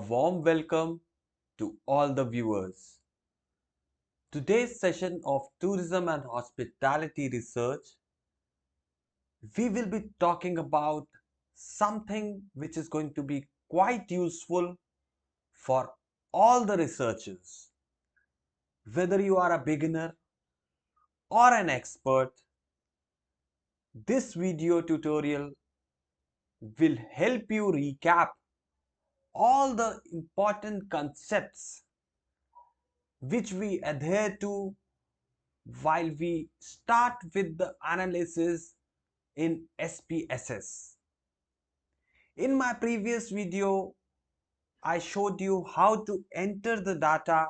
warm welcome to all the viewers. Today's session of Tourism and Hospitality Research, we will be talking about something which is going to be quite useful for all the researchers. Whether you are a beginner or an expert, this video tutorial will help you recap all the important concepts which we adhere to while we start with the analysis in SPSS. In my previous video, I showed you how to enter the data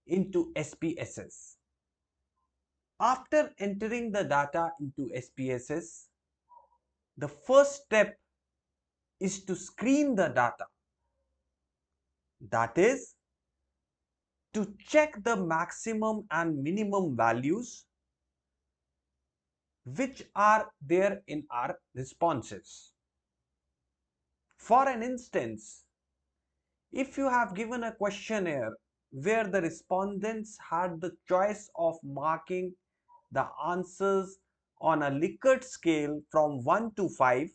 into SPSS. After entering the data into SPSS, the first step is to screen the data. That is, to check the maximum and minimum values which are there in our responses. For an instance, if you have given a questionnaire where the respondents had the choice of marking the answers on a Likert scale from 1 to 5,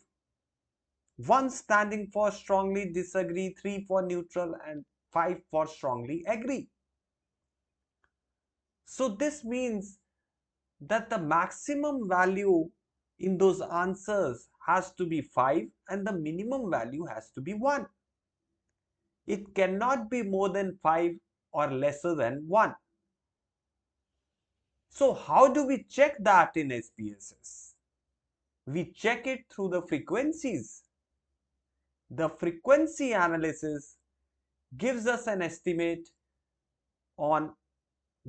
1 standing for strongly disagree, 3 for neutral and 5 for strongly agree. So this means that the maximum value in those answers has to be 5 and the minimum value has to be 1. It cannot be more than 5 or lesser than 1. So how do we check that in SPSS? We check it through the frequencies. The frequency analysis gives us an estimate on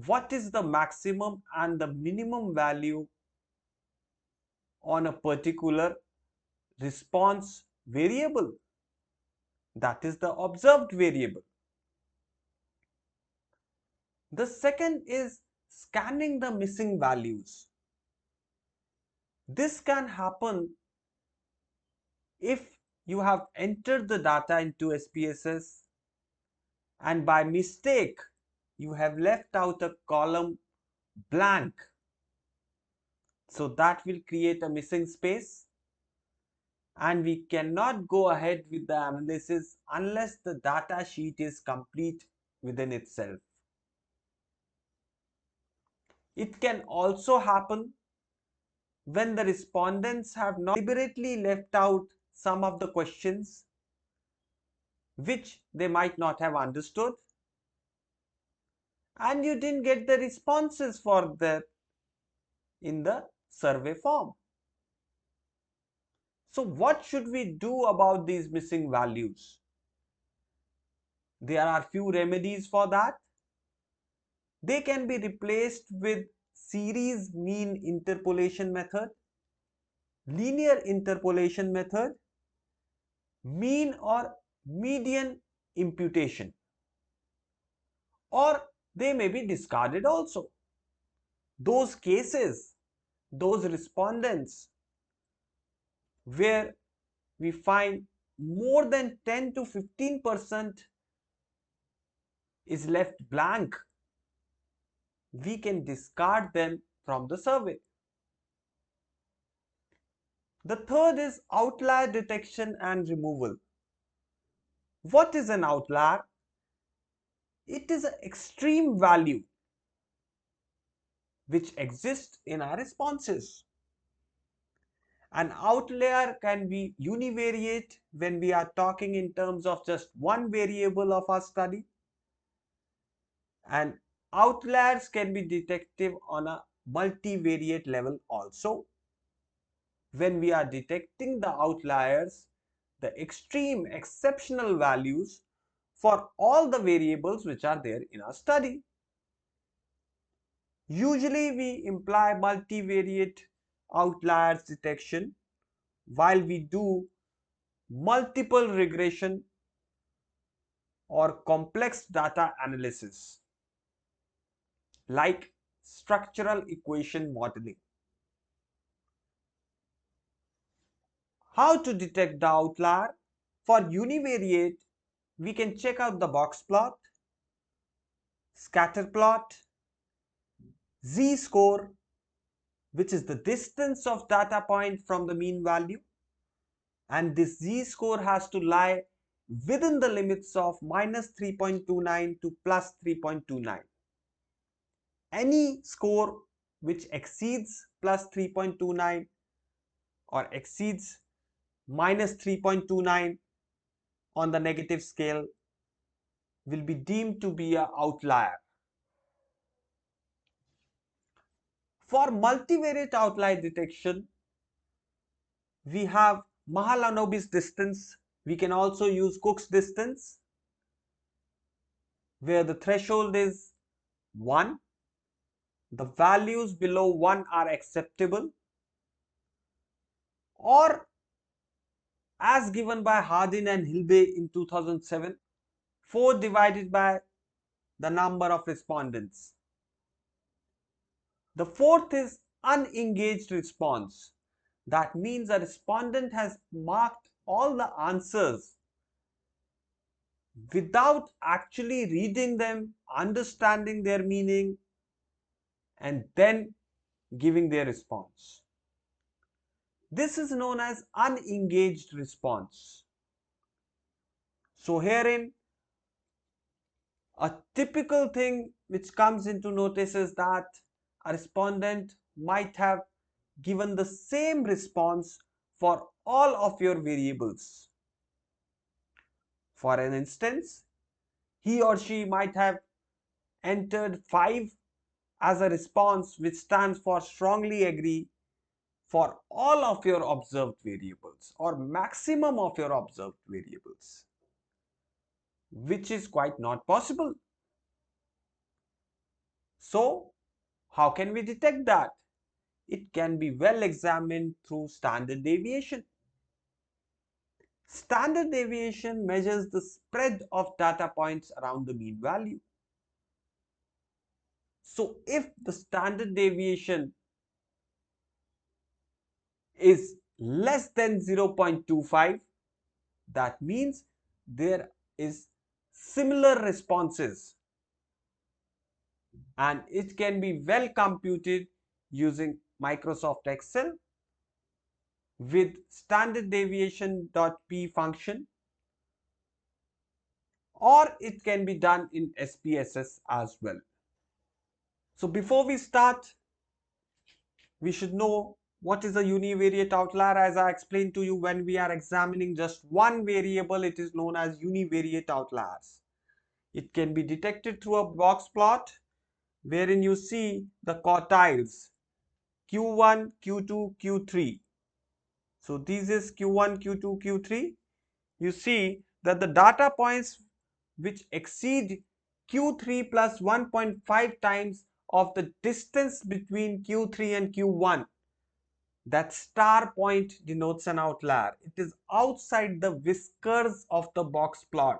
what is the maximum and the minimum value on a particular response variable. That is the observed variable. The second is scanning the missing values. This can happen if you have entered the data into SPSS and by mistake you have left out a column blank. So that will create a missing space and we cannot go ahead with the analysis unless the data sheet is complete within itself. It can also happen when the respondents have not deliberately left out some of the questions which they might not have understood and you didn't get the responses for that in the survey form. So what should we do about these missing values? There are few remedies for that. They can be replaced with series mean interpolation method, linear interpolation method, mean or median imputation, or they may be discarded also. Those cases, those respondents where we find more than 10 to 15% is left blank, we can discard them from the survey. The third is outlier detection and removal. What is an outlier? It is an extreme value which exists in our responses. An outlier can be univariate when we are talking in terms of just one variable of our study, and outliers can be detected on a multivariate level also. When we are detecting the outliers, the extreme exceptional values for all the variables which are there in our study. Usually we imply multivariate outliers detection while we do multiple regression or complex data analysis like structural equation modeling. How to detect the outlier? For univariate, we can check out the box plot, scatter plot, z-score, which is the distance of data point from the mean value, and this z-score has to lie within the limits of minus 3.29 to plus 3.29. Any score which exceeds plus 3.29 or exceeds minus 3.29 on the negative scale will be deemed to be an outlier. For multivariate outlier detection, we have Mahalanobis distance. We can also use Cook's distance, where the threshold is 1. The values below 1 are acceptable, or as given by Hardin and Hilbe in 2007, 4 divided by the number of respondents. The fourth is unengaged response. That means a respondent has marked all the answers without actually reading them, understanding their meaning, and then giving their response. This is known as unengaged response. So herein, a typical thing which comes into notice is that a respondent might have given the same response for all of your variables. For an instance, he or she might have entered 5 as a response, which stands for strongly agree for all of your observed variables or maximum of your observed variables, which is quite not possible. So, how can we detect that? It can be well examined through standard deviation. Standard deviation measures the spread of data points around the mean value. So, if the standard deviation is less than 0.25, that means there is similar responses, and it can be well computed using Microsoft Excel with standard deviation.p function, or it can be done in SPSS as well. So before we start, we should know what is a univariate outlier. As I explained to you, when we are examining just one variable, it is known as univariate outliers. It can be detected through a box plot wherein you see the quartiles Q1, Q2, Q3. So this is Q1, Q2, Q3. You see that the data points which exceed Q3 plus 1.5 times of the distance between Q3 and Q1, that star point denotes an outlier. It is outside the whiskers of the box plot.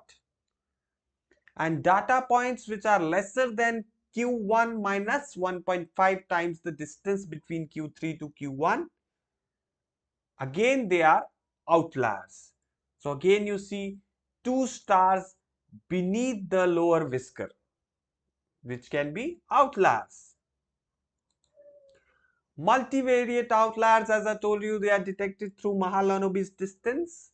And data points which are lesser than Q1 minus 1.5 times the distance between Q3 to Q1, again they are outliers. So again you see 2 stars beneath the lower whisker, which can be outliers. Multivariate outliers, as I told you, they are detected through Mahalanobis distance,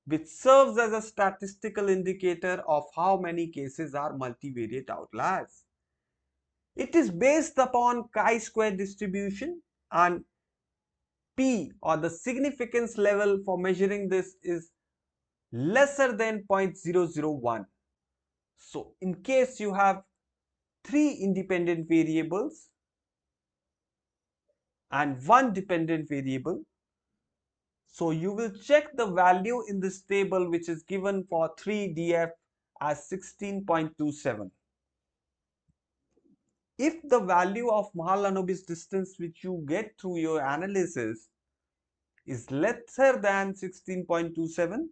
which serves as a statistical indicator of how many cases are multivariate outliers. It is based upon chi-square distribution, and P, or the significance level for measuring this, is lesser than 0.001. So in case you have 3 independent variables and 1 dependent variable, so you will check the value in this table, which is given for 3DF as 16.27. If the value of Mahalanobis distance which you get through your analysis is lesser than 16.27,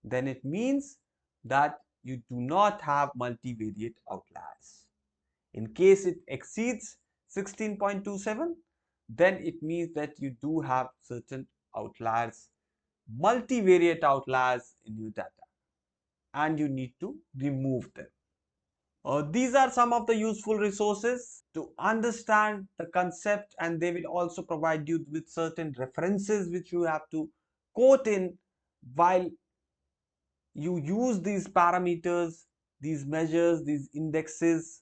then it means that you do not have multivariate outliers. In case it exceeds 16.27, then it means that you do have certain outliers, multivariate outliers in your data. and you need to remove them. These are some of the useful resources to understand the concept, and they will also provide you with certain references which you have to quote in while you use these parameters, these measures, these indexes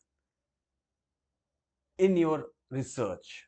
in your research.